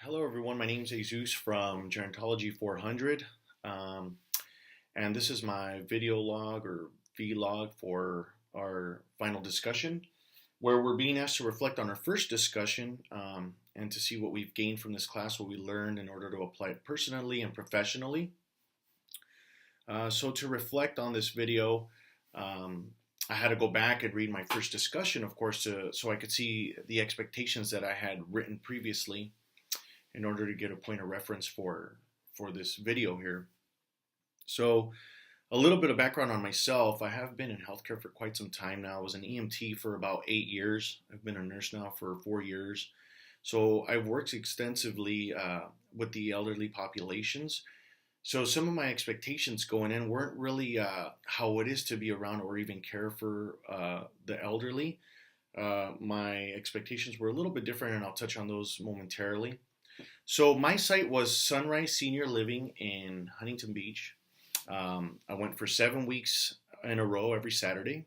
Hello, everyone. My name is Jesus from Gerontology 400, um, and this is my video log or vlog for our final discussion, where we're being asked to reflect on our first discussion and to see what we've gained from this class, what we learned in order to apply it personally and professionally. So to reflect on this video, I had to go back and read my first discussion, of course, so I could see the expectations that I had written previously in order to get a point of reference for this video here. So a little bit of background on myself. I have been in healthcare for quite some time now. I was an EMT for about 8 years. I've been a nurse now for 4 years. So I've worked extensively with the elderly populations. So some of my expectations going in weren't really how it is to be around or even care for the elderly. My expectations were a little bit different, and I'll touch on those momentarily. So my site was Sunrise Senior Living in Huntington Beach. I went for 7 weeks in a row every Saturday,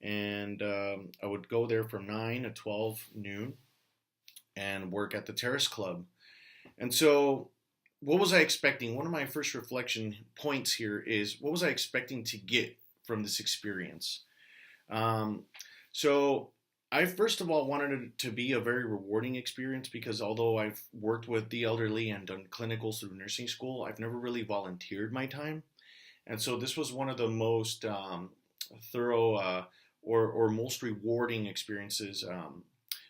and I would go there from 9 to 12 noon and work at the Terrace Club. And so, what was I expecting? One of my first reflection points here is what was I expecting to get from this experience? Um, so I first of all wanted it to be a very rewarding experience because although I've worked with the elderly and done clinicals through nursing school, I've never really volunteered my time. And so this was one of the most thorough or most rewarding experiences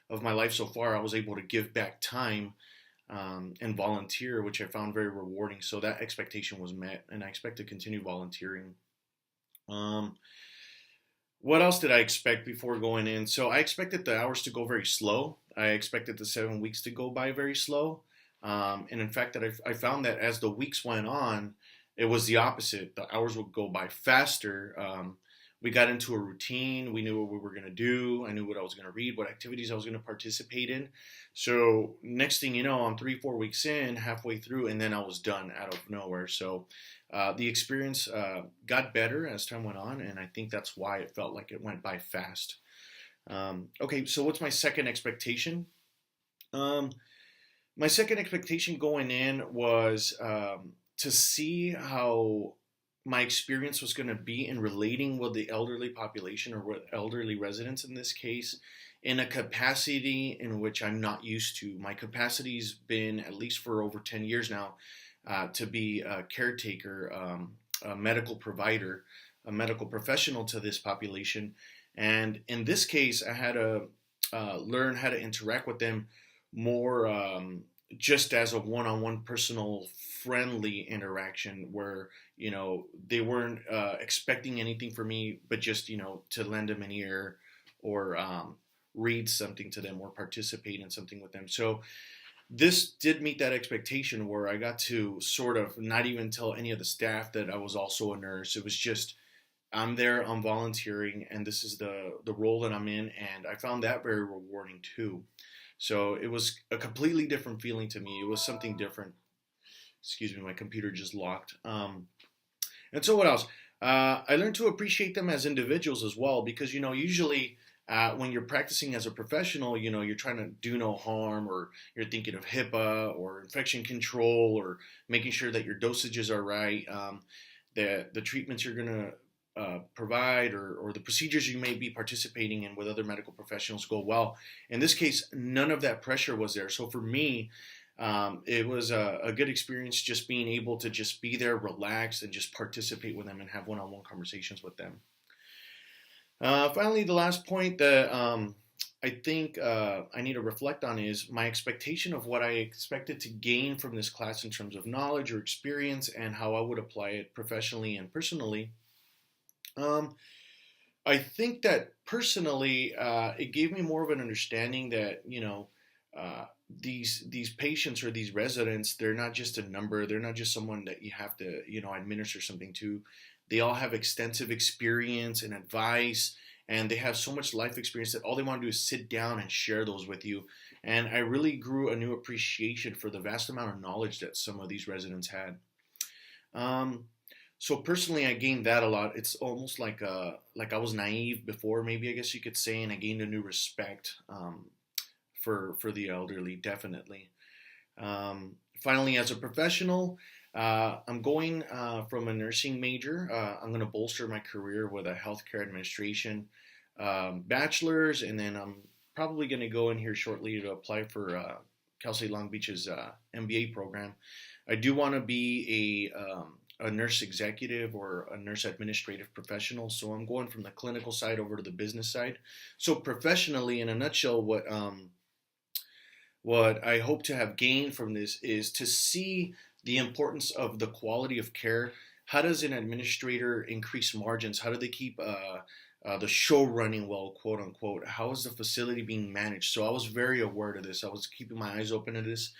of my life so far. I was able to give back time and volunteer, which I found very rewarding. So that expectation was met, and I expect to continue volunteering. Um, what else did I expect before going in? So I expected the hours to go very slow. I expected the 7 weeks to go by very slow. And in fact, I found that as the weeks went on, it was the opposite. The hours would go by faster. We got into a routine. We knew what we were going to do. I knew what I was going to read, what activities I was going to participate in. So next thing you know, I'm 3, 4 weeks in, halfway through, and then I was done out of nowhere. So the experience got better as time went on, and I think that's why it felt like it went by fast. Okay, so what's my second expectation? Um, my second expectation going in was to see how my experience was going to be in relating with the elderly population or with elderly residents in this case in a capacity in which I'm not used to. My capacity's been, at least for over 10 years now, to be a caretaker, a medical provider, a medical professional to this population. And in this case, I had to learn how to interact with them more just as a one-on-one personal friendly interaction where they weren't expecting anything from me but just to lend them an ear or read something to them or participate in something with them. So this did meet that expectation where I got to sort of not even tell any of the staff that I was also a nurse. It was just I'm there, I'm volunteering, and this is the role that I'm in, and I found that very rewarding too. So it was a completely different feeling to me. It was something different. Excuse me, my computer just locked. And so what else? I learned to appreciate them as individuals as well because, usually when you're practicing as a professional, you're trying to do no harm or you're thinking of HIPAA or infection control or making sure that your dosages are right, the treatments you're going to provide or the procedures you may be participating in with other medical professionals go well. In this case, none of that pressure was there. So for me, it was a good experience just being able to just be there, relax, and just participate with them and have one-on-one conversations with them. Finally, the last point that I think I need to reflect on is my expectation of what I expected to gain from this class in terms of knowledge or experience and how I would apply it professionally and personally. I think that personally, it gave me more of an understanding that these patients or these residents, they're not just a number. They're not just someone that you have to administer something to. They all have extensive experience and advice, and they have so much life experience that all they want to do is sit down and share those with you. And I really grew a new appreciation for the vast amount of knowledge that some of these residents had. So personally, I gained that a lot. It's almost like I was naive before, maybe I guess you could say, and I gained a new respect for the elderly, definitely. Finally, as a professional, I'm going from a nursing major. I'm going to bolster my career with a healthcare administration bachelor's, and then I'm probably going to go in here shortly to apply for Cal State Long Beach's MBA program. I do want to be a nurse executive or a nurse administrative professional, so I'm going from the clinical side over to the business side. So professionally, in a nutshell, what I hope to have gained from this is to see the importance of the quality of care. How does an administrator increase margins? How do they keep the show running well, quote unquote? How is the facility being managed? So I was very aware of this. I was keeping my eyes open to this.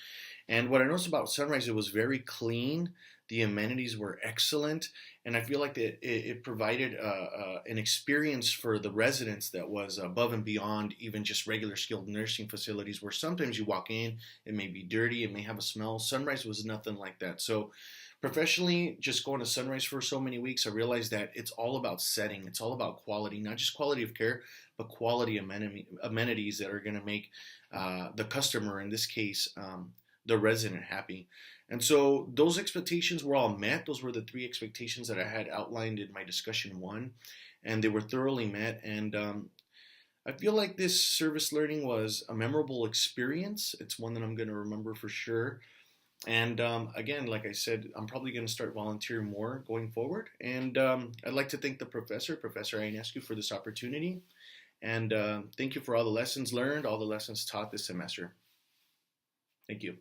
And what I noticed about Sunrise, it was very clean. The amenities were excellent, and I feel like it provided an experience for the residents that was above and beyond even just regular skilled nursing facilities. Where sometimes you walk in, it may be dirty, it may have a smell. Sunrise was nothing like that. So, professionally, just going to Sunrise for so many weeks, I realized that it's all about setting. It's all about quality, not just quality of care, but quality amenities that are going to make the customer, in this case, the resident, happy. And so those expectations were all met. Those were the three expectations that I had outlined in my discussion one, and they were thoroughly met. And I feel like this service learning was a memorable experience. It's one that I'm going to remember for sure. And again, like I said, I'm probably going to start volunteering more going forward. And I'd like to thank the Professor Ionescu, for this opportunity. And thank you for all the lessons learned, all the lessons taught this semester. Thank you.